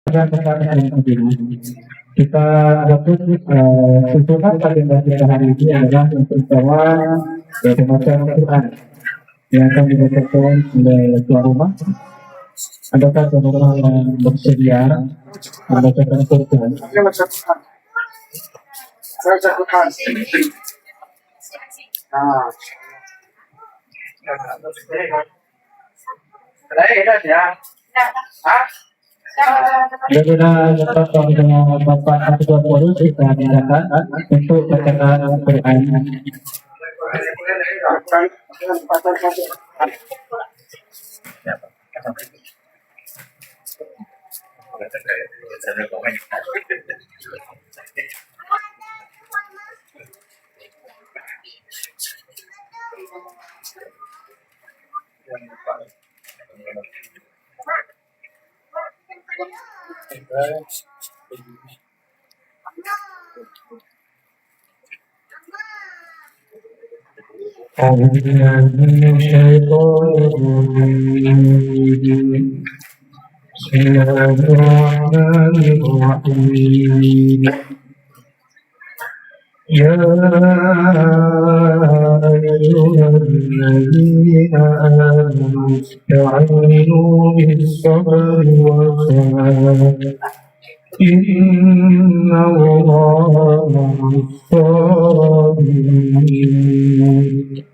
pertanyaan yang begini. Kita dapat tuntutan agenda kita hari ini adalah untuk bahwa semacam Quran yang akan dibacakan oleh tuan rumah. Adakah tuan rumah yang bersedia membacakan Quran? Bagaimana dapat dengan Bapak Ketua Polisi kita diadakan untuk bacaan Quran. Bismillahirrahmanirrahim. Ya ayyuhalladzina amanu ista'inu bis-sabri was-salah. Inna Allaha ma'as-sabirin.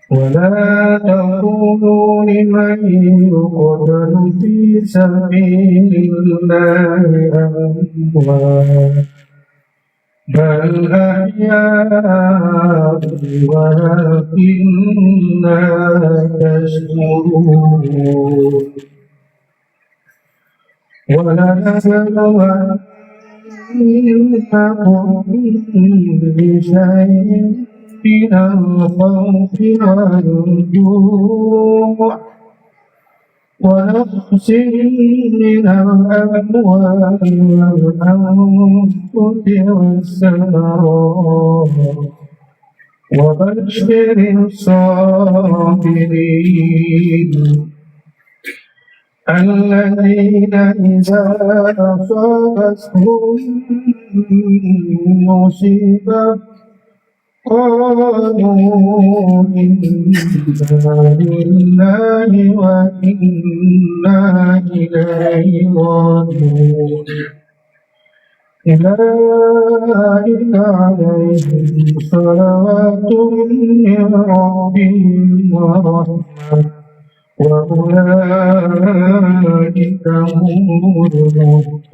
ولا تقولوا لمن يقتل في سبيل الله أموات بل أحياء ولكن لا تشكرون ولنبلونكم بشيء من الخوف والجوع ونقص من الأموال والأنفس والثمرات وبشر الصابرين الذين إذا أصابتهم مصيبة قالوا إنا لله وإنا إليه راجعون أولئك عليهم صلوات من ربهم ورحمة وأولئك هم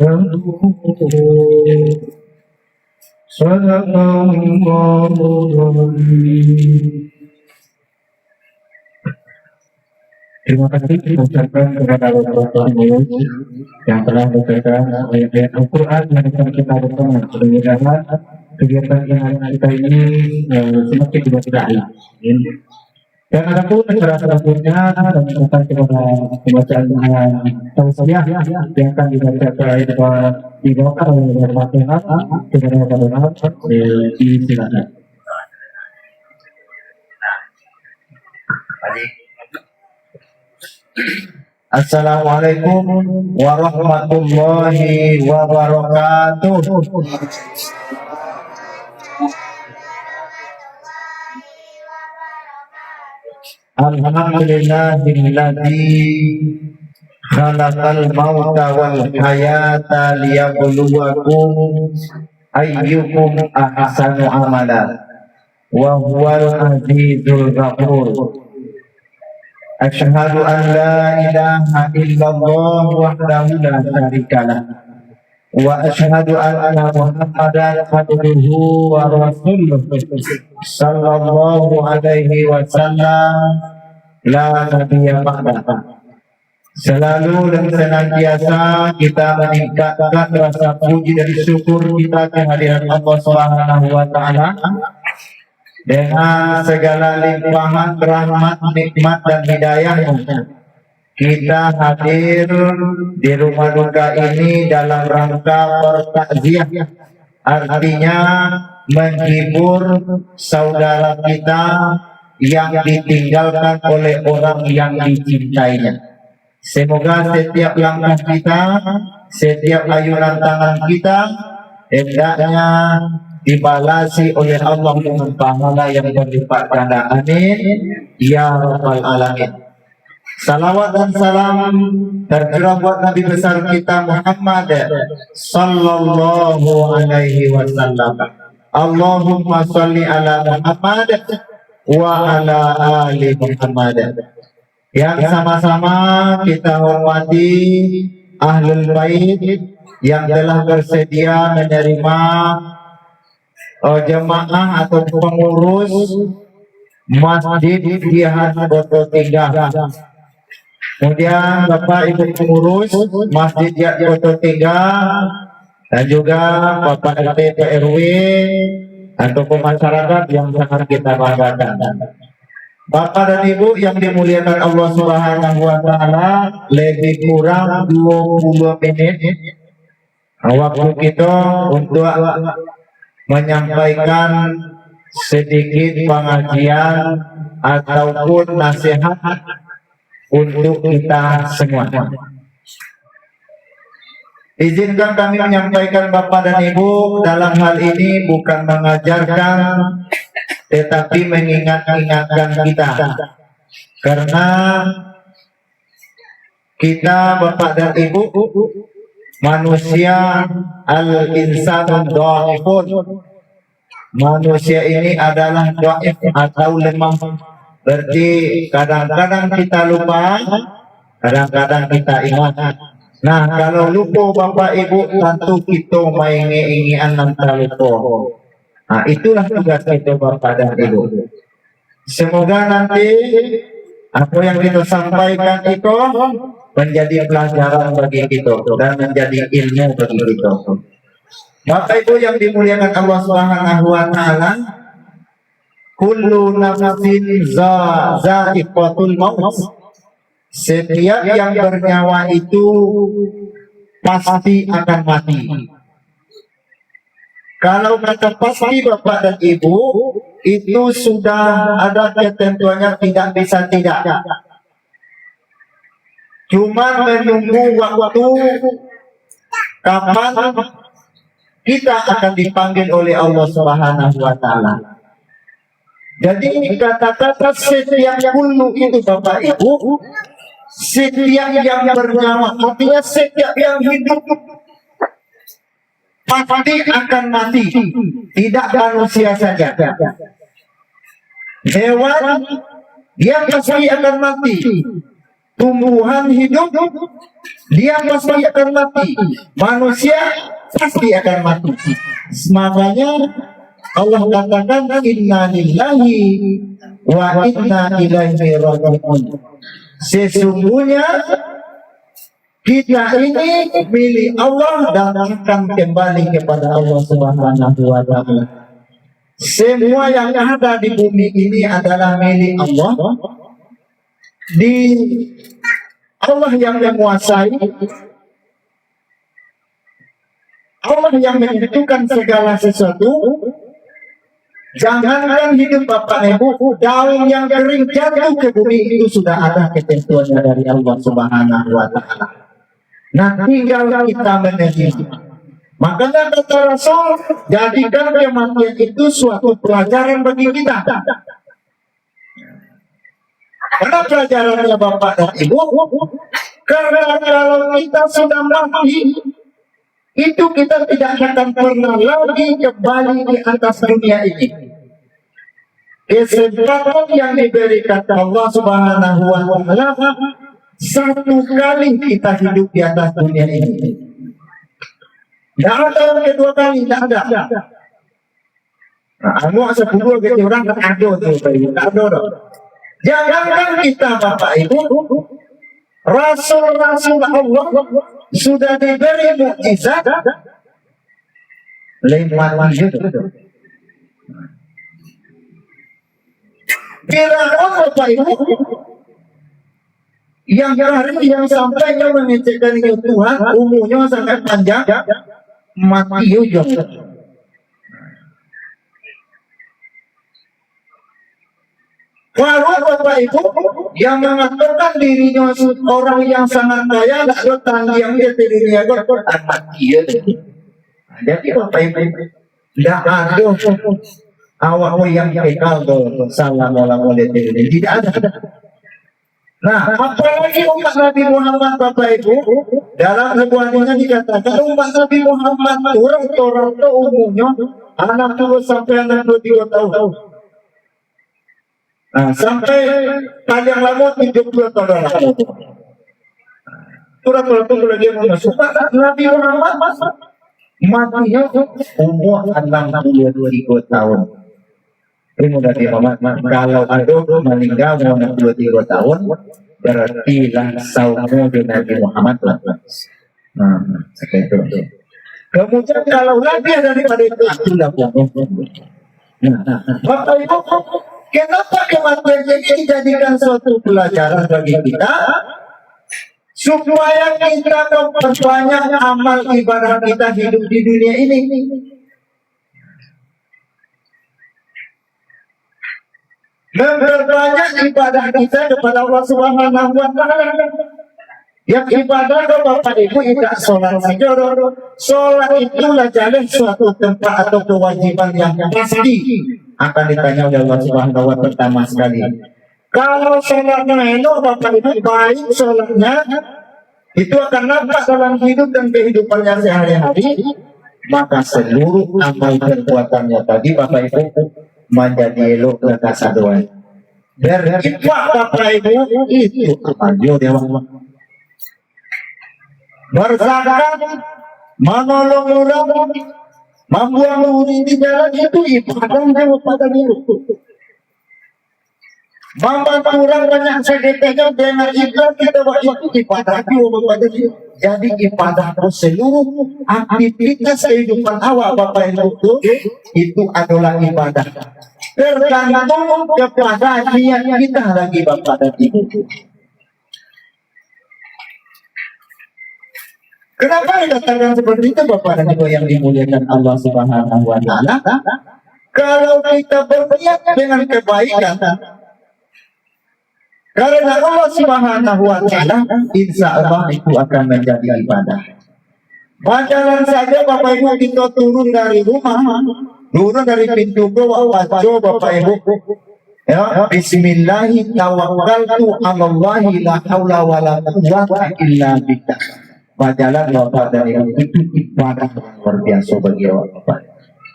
المهتدون. Terima kasih diucapkan kepada Bapak Ibu yang telah membacakan ayat-ayat Al-Quran yang akan kita lakukan. Mudah-mudahan kegiatan yang kita ini semakin tidak hilang. Dan ada pun acara selanjutnya dan kita kepada pembacaan tausiah yang akan dibacakan dibawakan oleh Bapak Tuhan kepada Bapak silakan. Assalamualaikum warahmatullahi wabarakatuh. Alhamdulillahilladzi khalaqal mauta wal hayata liyabluwakum ayyukum ahsanu amala wa huwal azizul ghafur. Asyhadu an la ilaha illallah wahdahu la syarikalah wa asyhadu anna Muhammadan abduhu wa rasuluh sallallahu alaihi wasallam la nabiyya ba'da. Selalu dan senantiasa kita meningkatkan rasa puji dan syukur kita kehadiran Allah Subhanahu wa taala dengan segala limpahan rahmat, nikmat dan hidayahnya. Kita hadir di rumah duka ini dalam rangka bertakziah, artinya menghibur saudara kita yang ditinggalkan oleh orang yang dicintainya. Semoga setiap langkah kita, setiap ayunan tangan kita hendaknya dibalasi oleh Allah dengan pahala yang berlipat ganda. Amin ya rabbal alamin. Salawat dan salam tercurah buat Nabi besar kita Muhammad sallallahu alaihi wasallam. Allahumma sholli ala Muhammad wa ala ali Muhammad. Yang sama-sama kita hormati Ahlul Bait yang telah bersedia menerima jemaah atau pengurus Masjid Jihad Boto Tiga. Kemudian Bapak Ibu pengurus Masjid Jihad Boto Tiga dan juga Bapak RT PRW atau masyarakat yang sangat kita banggakan. Bapak dan Ibu yang dimuliakan Allah Subhanahu wa taala, lebih kurang 20 menit waktu kita untuk menyampaikan sedikit pengajian ataupun nasihat untuk kita semua. Izinkan kami menyampaikan Bapak dan Ibu, dalam hal ini bukan mengajarkan tetapi mengingat-ingatkan kita, karena kita Bapak dan Ibu manusia al-insanu dhaifun. Manusia ini adalah dhaif atau lemah. Berarti kadang-kadang kita lupa, kadang-kadang kita ingat. Nah, kalau lupa Bapak Ibu tentu kita maingi-ingian nanti lupa. Nah, itulah tugas kita Bapak dan Ibu. Semoga nanti apa yang kita sampaikan itu menjadi pelajaran bagi kita dan menjadi ilmu bagi kita. Bapak Ibu yang dimuliakan Allah Subhanahu wa taala, kullu nafsin za'iqatul maut. Setiap yang bernyawa itu pasti akan mati. Kalau kata pasti Bapak dan Ibu, itu sudah ada ketentuannya, tidak bisa tidak. Cuma menunggu waktu kapan kita akan dipanggil oleh Allah Subhanahu wa taala. Jadi kata-kata setiap kullu itu Bapak Ibu, setiap yang bernyawa, artinya setiap yang hidup pasti akan mati, tidak manusia saja. Hewan dia pasti akan mati, tumbuhan hidup dia pasti akan mati, manusia pasti akan mati. Makanya Allah katakan inna lillahi wa inna ilaihi raji'un. Sesungguhnya kita ini milik Allah dan akan kembali kepada Allah Subhanahu wa taala. Semua yang ada di bumi ini adalah milik Allah. Di Allah yang menguasai, Allah yang menentukan segala sesuatu. Jangankan hidup Bapak Ibu, daun yang kering jatuh ke bumi itu sudah ada ketentuannya dari Allah Subhanahu wa taala. Nah, tinggal kita menerima. Makanya kata Rasul, jadikan kematian itu suatu pelajaran bagi kita. Karena pelajarannya Bapak dan Ibu, karena kalau kita sudah mati, itu kita tidak akan pernah lagi kembali di atas dunia ini. Kesempatan yang diberikan Allah Subhanahu wa taala satu kali kita hidup di atas dunia ini. Tidak ada yang kedua kali, tidak ada. Nah, sepuluh gitu orang tak ada tuh, tak ada. Jangankan kita Bapak Ibu, Rasul-Rasul Allah sudah diberi mukjizat lewat wahyu. Firaun Bapak Ibu yang hari yang sampai yang mengecekkan ke Tuhan, umurnya sangat panjang, mati juga. Kalau Bapak Ibu yang mengatakan dirinya orang yang sangat kaya, nggak ada tanggi yang dia di dunia anak dia. Jadi Bapak Ibu, tidak ada awak yang kekal salah mola di dunia, tidak ada. Nah, apalagi umat Nabi Muhammad Bapak Ibu, dalam sebuah hadisnya dikatakan umat Nabi Muhammad orang itu umumnya 60 sampai 63 tahun. Nah, sampai paling lama 70 tahun lagi. Turut-turut itu lagi masuk Nabi Muhammad matinya umur 63 tahun. Ini dari Muhammad, kalau ada meninggal umur 63 tahun, berarti langsung di Nabi Muhammad lah. Nah, seperti itu. Kemudian kalau lebih daripada itu, itulah Nah, Bapak Ibu, kenapa kematian ini dijadikan suatu pelajaran bagi kita? Supaya kita memperbanyak amal ibadah kita hidup di dunia ini. Memperbanyak ibadah kita kepada Allah Subhanahu wa Ta'ala. Yang ibadah Bapak Ibu tidak sholat saja. Sholat itulah jalan suatu tempat atau kewajiban yang pasti akan ditanya oleh Allah Subhanahu wa Ta'ala pertama sekali. Kalau sholatnya elok Bapak Ibu baik sholatnya, itu akan nampak dalam hidup dan kehidupannya sehari-hari. Maka seluruh amal perbuatannya tadi Bapak Ibu menjadi elok dan kasaduan. Berikutlah Bapak Ibu itu amal dia berzakat, menolong orang, membuang murid di jalan itu ibadah kepada diri. Membantu orang banyak sedekahnya dengan ikhlas kita buat itu ibadah kepada diri. Jadi ibadah seluruh aktivitas kehidupan awak Bapak Ibu itu adalah ibadah. Tergantung kepada niat kita lagi Bapak Ibu. Kenapa dikatakan seperti itu Bapak dan Ibu yang dimuliakan Allah Subhanahu wa Ta'ala? Kalau kita berniat dengan kebaikan, karena Allah Subhanahu wa Ta'ala, insya Allah itu akan menjadi ibadah. Bacaan saja Bapak Ibu kita turun dari rumah, turun dari pintu bawah, Bapak Ibu. Ya, Bismillahirrahmanirrahim. Allahi la haula wa la quwwata illa billah. Bacalah Bapak dan Ibu itu ibadah luar biasa bagi Bapak.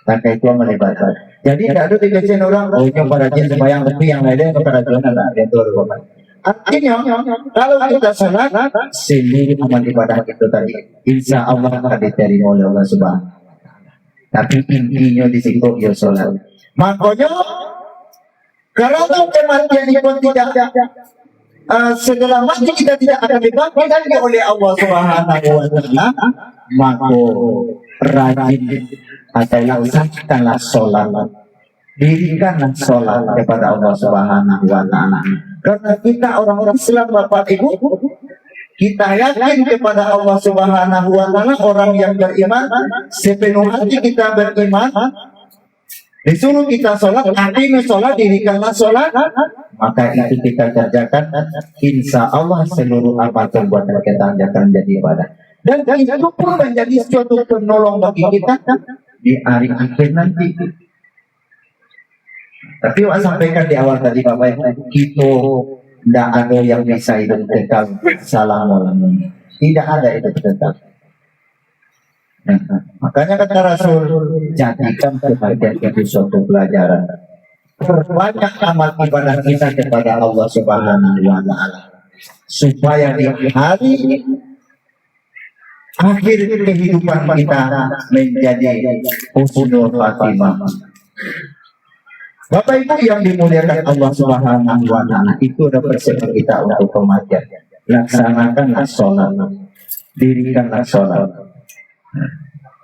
Maka itu melibatkan. Jadi tidak ada dikasihin orang, oh itu pada jin sembahyang tapi yang lainnya kepada Tuhan ada itu Bapak. Artinya kalau kita salat seluruh amal ibadah itu tadi, insya Allah akan diterima oleh Allah Subhanahu. Tapi intinya di situ ya salat. Makanya kalau kematian itu tidak segala mati kita tidak akan dibangkitkan oleh Allah Subhanahu wa Ta'ala, maka rajin adalah usahakanlah sholat, dirikanlah sholat kepada Allah Subhanahu wa Ta'ala. Karena kita orang-orang Islam Bapak Ibu, kita yakin kepada Allah Subhanahu wa Ta'ala, orang yang beriman sepenuh hati kita beriman. Disuruh kita sholat, artinya sholat, dirikanlah sholat, maka itu kita kerjakan, insya Allah seluruh apa perbuatan kita akan menjadi ibadah. Dan itu pun menjadi suatu penolong bagi kita di hari akhir nanti. Tapi saya sampaikan di awal tadi Bapak Ibu, kita tidak ada yang bisa hidup kekal selama-lamanya. Tidak ada itu kekal. Makanya kata Rasul, jadikan kebahagiaan itu suatu pelajaran. Perbanyak amal ibadah kita kepada Allah Subhanahu wa Ta'ala, supaya di hari akhir kehidupan kita menjadi husnul khatimah. Bapak Ibu yang dimuliakan Allah Subhanahu wa Ta'ala, itu ada persiapan kita untuk kematian. Laksanakanlah sholat, dirikanlah sholat.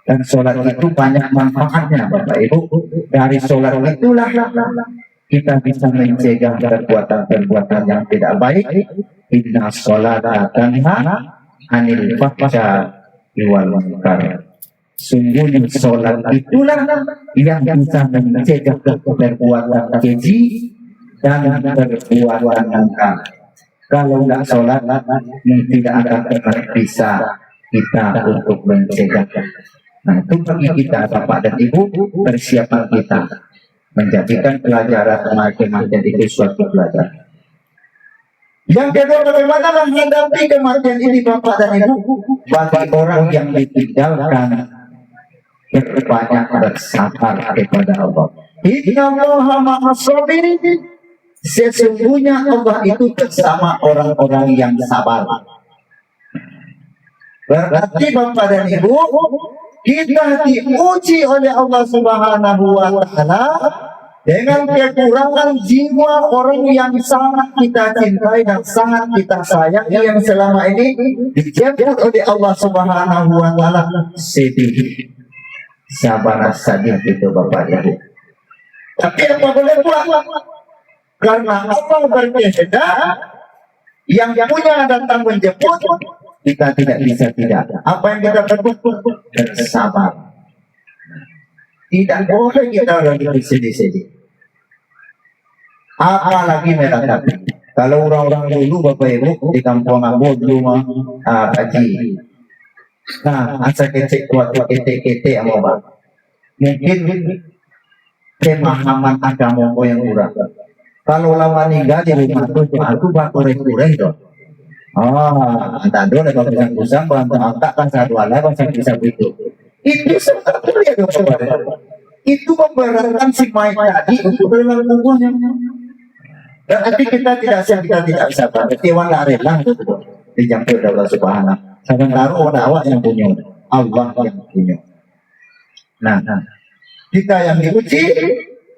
Dan sholat itu banyak manfaatnya Bapak Ibu. Dari sholat itulah kita bisa mencegah perbuatan-perbuatan yang tidak baik. Inna sholata tanha anil fahsya wal munkar. Sungguhnya sholat itulah yang bisa mencegah perbuatan keji dan perbuatan munkar. Kalau nggak sholat, tidak akan pernah bisa kita untuk mencegah. Nah, itu bagi kita, Bapak dan Ibu, persiapan kita menjadikan pelajaran kematian itu suatu pelajaran. Yang kedua, bagaimana menghadapi kematian ini, Bapak dan Ibu? Bagi orang yang ditinggalkan, berbanyak bersabar kepada Allah. Inna Allaha ma'as sabirin. Sesungguhnya Allah itu bersama orang-orang yang sabar. Berarti Bapak dan Ibu, kita diuji oleh Allah Subhanahu wa Ta'ala dengan kekurangan jiwa orang yang sangat kita cintai dan sangat kita sayang, yang selama ini dijemput oleh Allah Subhanahu wa Ta'ala. Sedih, sabar saja itu Bapak Ibu. Tapi apa boleh buat? Karena Allah berkehendak, yang punya datang menjemput, kita tidak bisa tidak. Apa yang kita lakukan? Bersabar. Tidak boleh kita lagi sedih-sedih. Apalagi meratapi. Kalau orang-orang dulu Bapak Ibu di kampung aku dulu mah haji. Nah, asa kecek kuat kete-kete sama Pak. Mungkin pemahaman agama yang kurang. Kalau lama meninggal di rumah tuh aku bakore-kore itu. Tadi kalau bisa usang bantu angkat kan satu alat kan bisa begitu. Itu sebetulnya itu memberatkan si mayat tadi untuk dalam tubuhnya. Dan nanti kita tidak bisa berkecewa rela dijangkau Allah Subhanahu. Sementara orang awak yang punya, Allah yang punya. Nah, kita yang diuji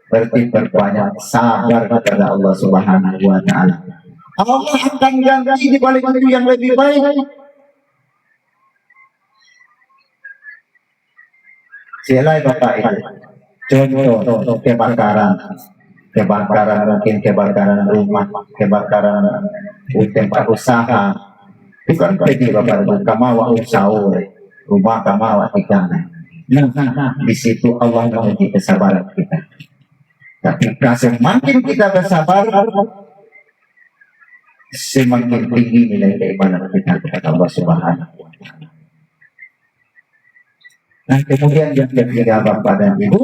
berarti berbanyak sabar kepada Allah Subhanahu wa Ta'ala. Allah akan ganti di balik itu yang lebih baik. Silai Bapak itu. Contoh kebakaran mungkin kebakaran rumah, kebakaran tempat usaha. Bukan pergi Bapak Ibu, kamawa usaha rumah kamawa ikan. Nah, di situ Allah menguji kesabaran kita. Tapi semakin kita bersabar, semakin tinggi nilai keimanan kita kepada Allah Subhanahu wa Ta'ala. Nah, kemudian yang ketiga Bapak dan Ibu,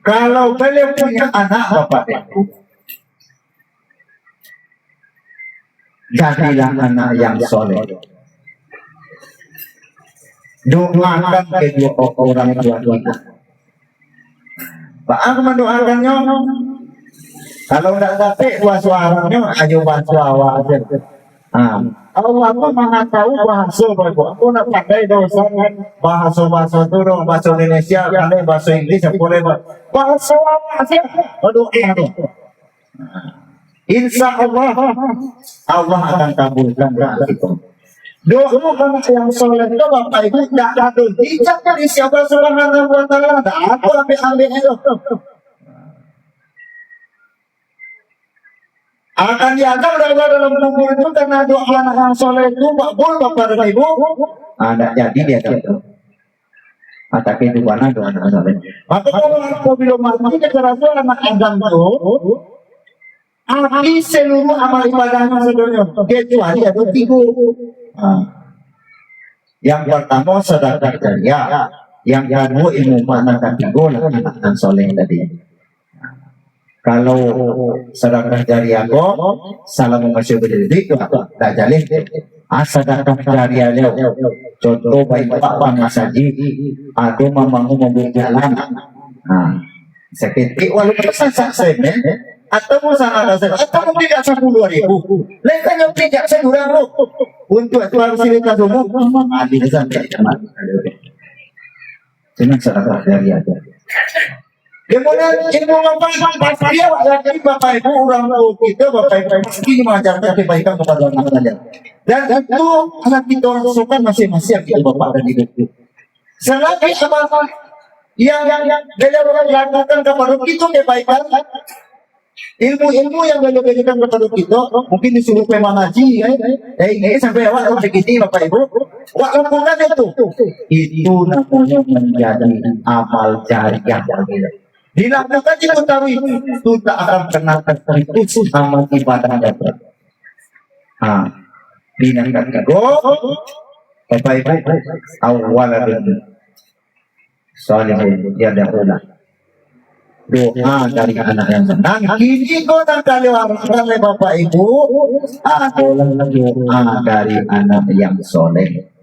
kalau beliau punya anak Bapak dan Ibu, jadilah anak yang soleh. Doakan kedua orang tua kita. Pak aku mendoakannya. Kalau tidak sampai dua suaranya, ayo bantu awak aja. Allah pun mengetahui bahasa Bapak. Aku nak pakai dosa bahasa turun bahasa Indonesia, pandai bahasa Inggris, boleh bahasa aja. Aduh itu. Insya Allah akan kabulkan doa kita. Doa anak yang soleh itu Bapak Ibu tidak ada hijab dari siapa Subhanahu wa Ta'ala. Aku ambil itu. Akan dianggap dalam kubur itu karena doa anak yang soleh itu makbul Bapak dan Ibu. Ada jadi dia tahu. Atau itu mana doa anak soleh. Maka kalau belum mati kekerasan anak Adam itu, habis seluruh amal ibadahnya sebenarnya kecuali ada tiga. Yang pertama sedekah jariah, yang kedua ilmu makna tiga lah anak soleh tadi. Kalau sedekah jariah kok salah mengasih berdidik tak jalin. Sedekah jariah contoh baik bapak masaji atau membangun mobil jalan. Seketik walaupun saya atau usaha atau mungkin tidak 10.000 letaknya tidak segera untuk fasilitas umum adil sampai cuma sedekah jariah aja. Kemudian ilmu bapak dia lagi Bapak Ibu orang tua kita Bapak Ibu pasti mengajarkan kebaikan kepada anak-anaknya dan itu anak kita orang suka masing-masing itu Bapak dan Ibu. Selagi amal yang beliau lakukan kepada kita kebaikan, ilmu-ilmu yang beliau berikan kepada kita mungkin disuruh memang ngaji ini sampai awak begini Bapak Ibu awak lakukan itu namanya menjadi amal jariah. Dilakukan itu tahu itu tak akan pernah terputus amal ibadah dapat. Binakan go, Bapak Ibu, awaladun salihun ya dahulu. Doa dari anak yang senang. Kini kau tak kali oleh Bapak Ibu, adalah doa dari anak yang soleh.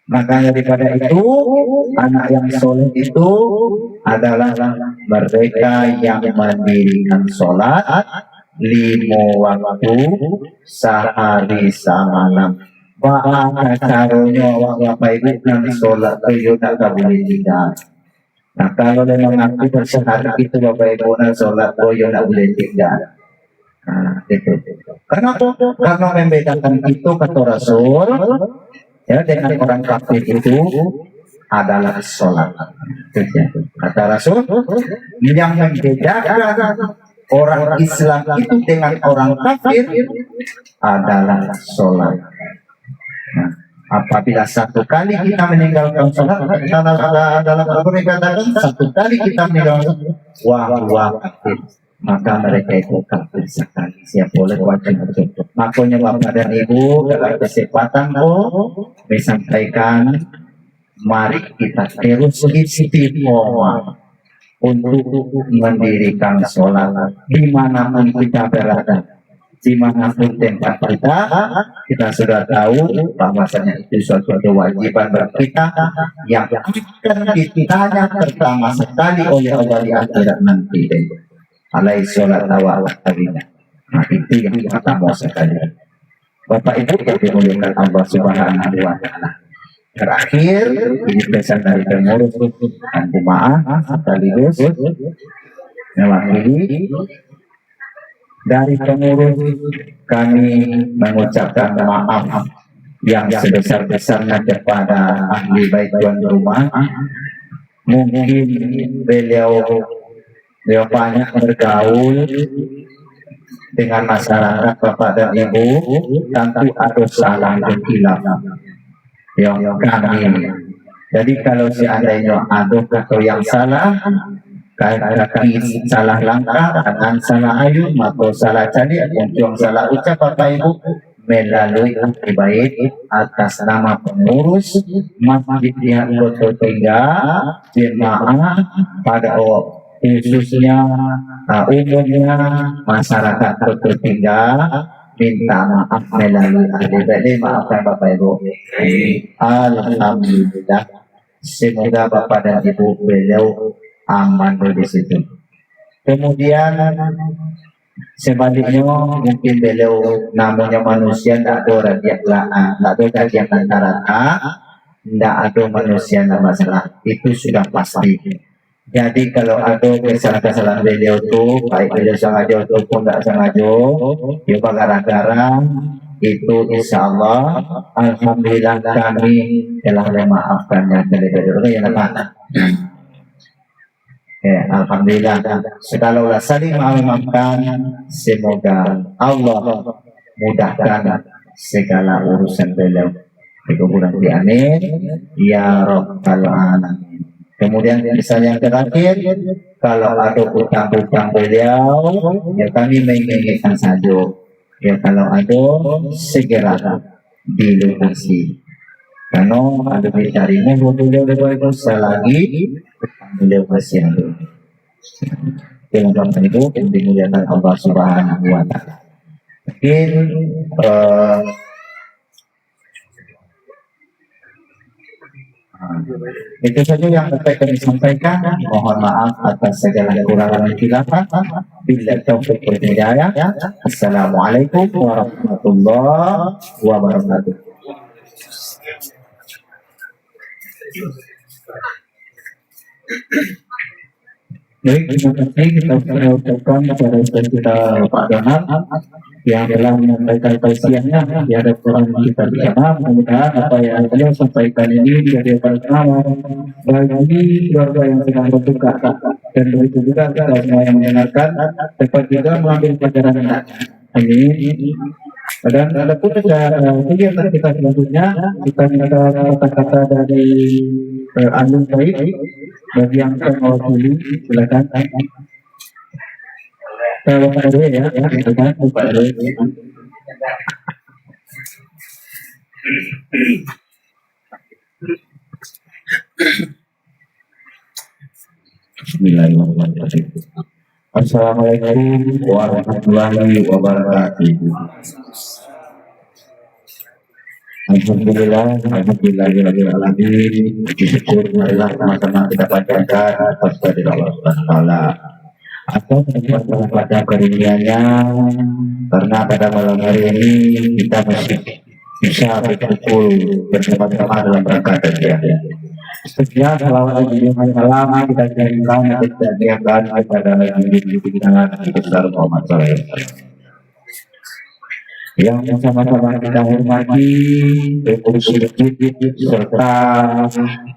Maka daripada itu, anak yang soleh itu adalah mereka yang mendirikan sholat 5 waktu sehari semalam. Bahkan caranya Bapak Ibu nanti sholat itu tak boleh tinggal. Nah kalau memang aku bersehari itu Bapak Ibu nanti sholat itu tak boleh tinggal. Nah itu. Karena membedakan itu kata Rasul. Ya, dengan orang kafir itu adalah sholat. Kata Rasul, yang membedakan orang Islam itu dengan orang kafir adalah sholat. Nah, apabila satu kali kita meninggalkan sholat, dalam Al-Quran dikatakan satu kali kita meninggalkan wah kafir, maka mereka itu kafir sekali. Siap boleh wajib untuk. Makanya Bapak dan Ibu dalam kesempatan disampaikan, mari kita terus istiqomah untuk mendirikan sholat dimanapun kita berada, dimanapun tempat kita sudah tahu bahwasanya itu suatu kewajiban bagi kita yang akan ditanya pertama sekali oleh Allah di akhirat nanti. Alaihi sholat wa ala. Nah itu yang pertama sekali. Bapak Ibu yang dimuliakan Allah Subhanahu wa Ta'ala. Terakhir, ini pesan dari pengurus dan jemaah sekaligus mewakili dari pengurus, kami mengucapkan maaf yang sebesar-besarnya kepada ahli bait tuan rumah. Mungkin beliau banyak bergaul dengan masyarakat Bapak dan Ibu, tentu ada salah dan hilaf yang kami. Jadi kalau seandainya ada kata yang salah, kaki salah langkah, kanan salah ayu, mata salah cari, untuk salah ucap Bapak Ibu melalui ahli bait atas nama pengurus Masjid Jihad Kota Tinggal jemaah pada khususnya umumnya masyarakat Kota Tinggal minta maaf melalui ahli bait. Maafkan Bapak Ibu. Alhamdulillah, semoga Bapak dan Ibu beliau aman di situ. Kemudian sebaliknya mungkin beliau namanya manusia, tidak ada kajian antara tidak ada manusia nama salah, itu sudah pasti. Jadi kalau ada kesalahan-kesalahan beliau itu, baik beliau sengaja ataupun tidak sengaja, ya gara-gara itu insya Allah, alhamdulillah kami telah memaafkannya dari yang mana. Alhamdulillah, segala saling memaafkan. Semoga Allah mudahkan segala urusan beliau. Amin ya Rabbal Alamin. Kemudian misalnya yang terakhir, kalau ada utang-utang beliau, ya kami menginginkan saja. Ya kalau ada segera dilunasi. Karena ada dicarinya beliau selagi beliau masih ada. Dengan itu dimuliakan Allah Subhanahu wa Ta'ala. Mungkin itu saja yang dapat kami sampaikan. Mohon maaf atas segala kekurangan dan khilafah. Bila taufiq wal hidayah. Assalamualaikum warahmatullahi wabarakatuh. Baik, terima kasih kita ucapkan kepada Ustaz kita Pak Donald yang telah menyampaikan tausiahnya di hadapan kita bersama. Mudah-mudahan apa yang beliau sampaikan ini menjadi pertama bagi keluarga yang sedang berduka, dan begitu juga kita semua yang mendengarkan dapat juga mengambil pelajaran. Amin. Dan ada pun kegiatan kita selanjutnya, kita minta kata-kata dari Anung Baik Bagi yang mewakili, silakan. Kalau Pak RW ya, silakan Pak RW. Bismillahirrahmanirrahim. Assalamualaikum warahmatullahi wabarakatuh. Alhamdulillah, puji syukur marilah sama-sama kita panjatkan atas kehadirat Allah Subhanahu wa taala. Atas pada karunia-Nya, karena pada malam hari ini kita masih bisa berkumpul bersama-sama dalam rangka kajian. Sekian selawat dan salam kita kirimkan dan hadiahkan kepada Nabi kita besar Muhammad SAW. Yang sama-sama kita hormati pengurus masjid serta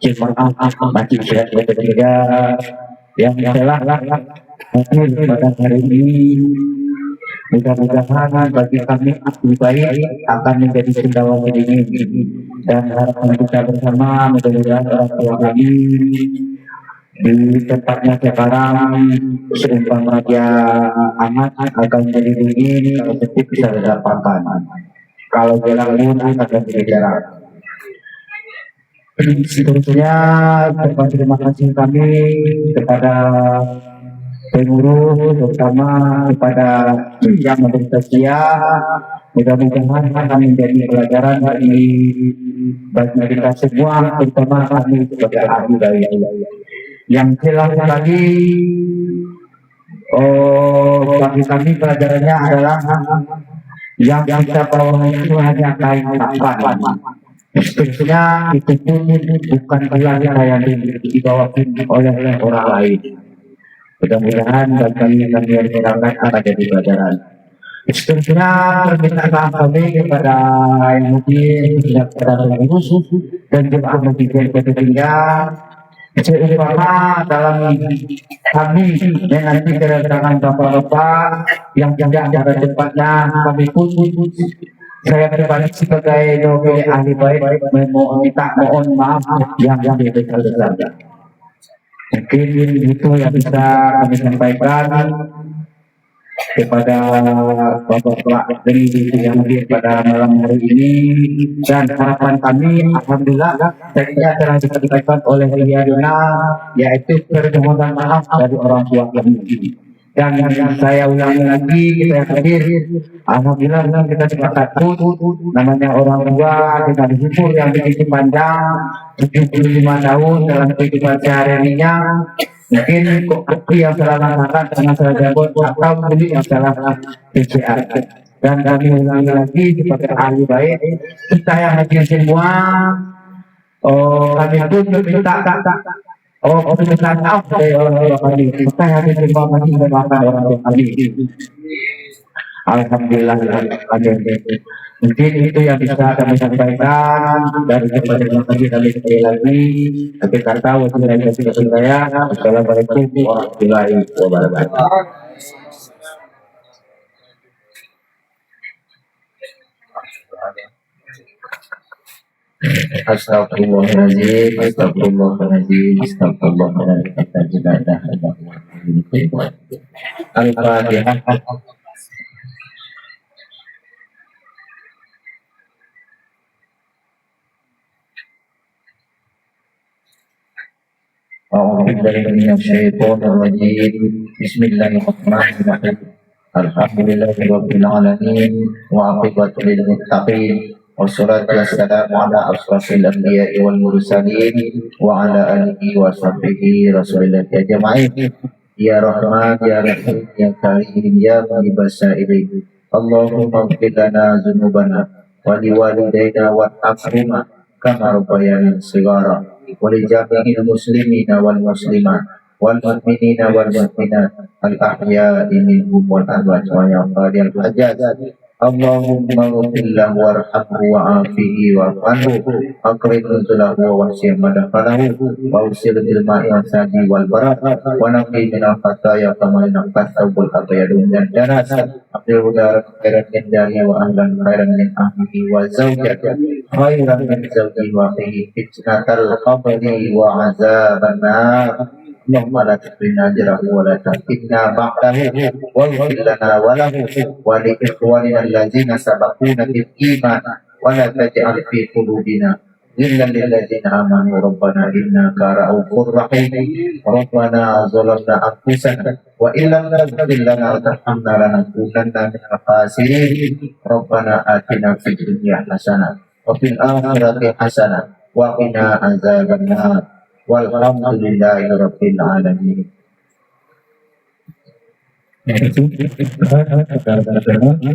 jemaah masjid ketiga yang telah hadir pada hari ini. Mudah-mudahan bagi kami lebih baik akan menjadi sendawa ini, dan harapan kita bersama mudah-mudahan orang tua kami di tempatnya sekarang seumpama dia amat akan menjadi ini, kalau sedikit bisa didapatkan, kalau jalan pun akan jadi jarak. Seterusnya terima kasih kami kepada pengurus, terutama kepada yang memberi setia. Mudah-mudahan akan menjadi pelajaran bagi kita semua, terutama kami sebagai ahli dari yang jelas tadi. Bagi kami pelajarannya adalah yang kita bawa itu hanya kain kapan. Sebenarnya itu pun bukan gelar yang dibawa oleh orang lain. Mudah-mudahan bagi kami yang berangkat akan jadi pelajaran. Seterusnya permintaan maaf kami kepada yang mungkin tidak pada pengurus dan juga mungkin ketiga. Seumpama dalam kami yang nanti kedatangan bapak-bapak yang tidak ada tempatnya, kami pun saya pribadi sebagai dosen ahli baik minta mohon maaf yang besar-besar. Mungkin itu yang bisa kami sampaikan kepada bapak-bapak yang hadir pada malam hari ini, dan harapan kami alhamdulillah tadinya telah disampaikan oleh Riana, yaitu permohonan maaf dari orang tua kami. Dan yang saya ulangi lagi, kita yang hadir alhamdulillah kita sepakat namanya orang tua kita bersyukur yang begitu panjang 75 tahun dalam kehidupan sehari-harinya. Mungkin kopi yang salah makan karena salah jabut atau beli yang salah PCR. Dan kami ulangi lagi sebagai ahli baik, kita yang hadir semua, kami pun meminta permintaan maaf dari orang-orang kami. Kita yang hadir semua masih memaafkan orang-orang kami. Alhamdulillah. Mungkin itu yang bisa kami sampaikan dari kepada kami sekali lagi. Tapi kata wassalamualaikum warahmatullahi wabarakatuh. Astagfirullahaladzim, astagfirullahaladzim, astagfirullahaladzim. Al-Fatihah. Bismillahirrahmanirrahim. Alhamdulillahirabbil alamin wa aqibatul lil muttaqin. Wassalatu wassalamu ala asrofil anbiya'i wal mursalin wa ala alihi wa sahbihi rasulillah ajma'in. Ya Rahman ya Rahim ya Karim ya Muhibas sa'ilin. Allahumma ighfir lana dzunubana wa liwalidayna wa aqrima kama rabbayana shighara. ولجميع المسلمين والمسلمات والمؤمنين والمؤمنات الأحياء منهم والأموات ويا قاضي الحاجات Allahumma ghfir lahu warhamhu wa'afihi wa'fu anhu akrim nuzulahu wa wasi' madkhalahu wa usil bil ma'i wa sadi wal barak wa naqi min al khataya kama yanqas thawbul abyadu min danas abdul hudar khairan min dari wa ahlan khairan min ahlihi wa zawjatan khairan min zawji wa akhihi fitnatal qabri wa azaban nar Allahumma la tuqina ajrahu wa la tahtimna ba'dahu waghfir lana wa lahu wa li ikhwanina allazina sabaquna bil iman wa la taj'al fi qulubina ghillan lil ladzina amanu rabbana innaka ra'ufur rahim rabbana zalamna anfusana wa illam taghfir lana wa tarhamna lanakunanna minal khasirin rabbana atina fid dunya hasanah wa fil akhirati hasanah wa qina azabannar walhamdulillahi rabbil alamin.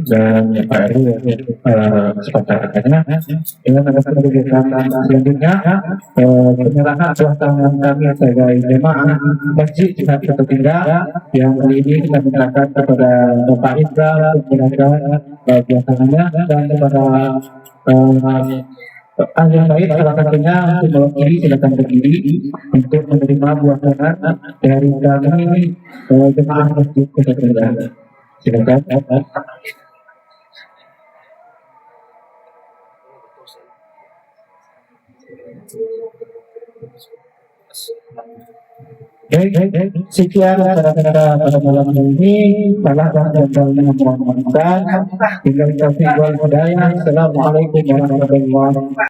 Dan Pak Eri kesepakatannya dengan ada kegiatan selanjutnya penyerahan buah tangan kami sebagai jemaah masjid jihad Batu Tinggal yang kali ini kita menyerahkan kepada Bapak Indra untuk menyerahkan buah tangannya dan kepada ahli baik salah satunya untuk mewakili silakan berdiri untuk menerima buah tangan dari kami jemaah masjid Batu Tinggal. Silakan. Baik, sekian pada malam ini. Salah dan gagalnya mohon maafkan. Tinggal kita wal hidayah. Assalamualaikum warahmatullahi wabarakatuh.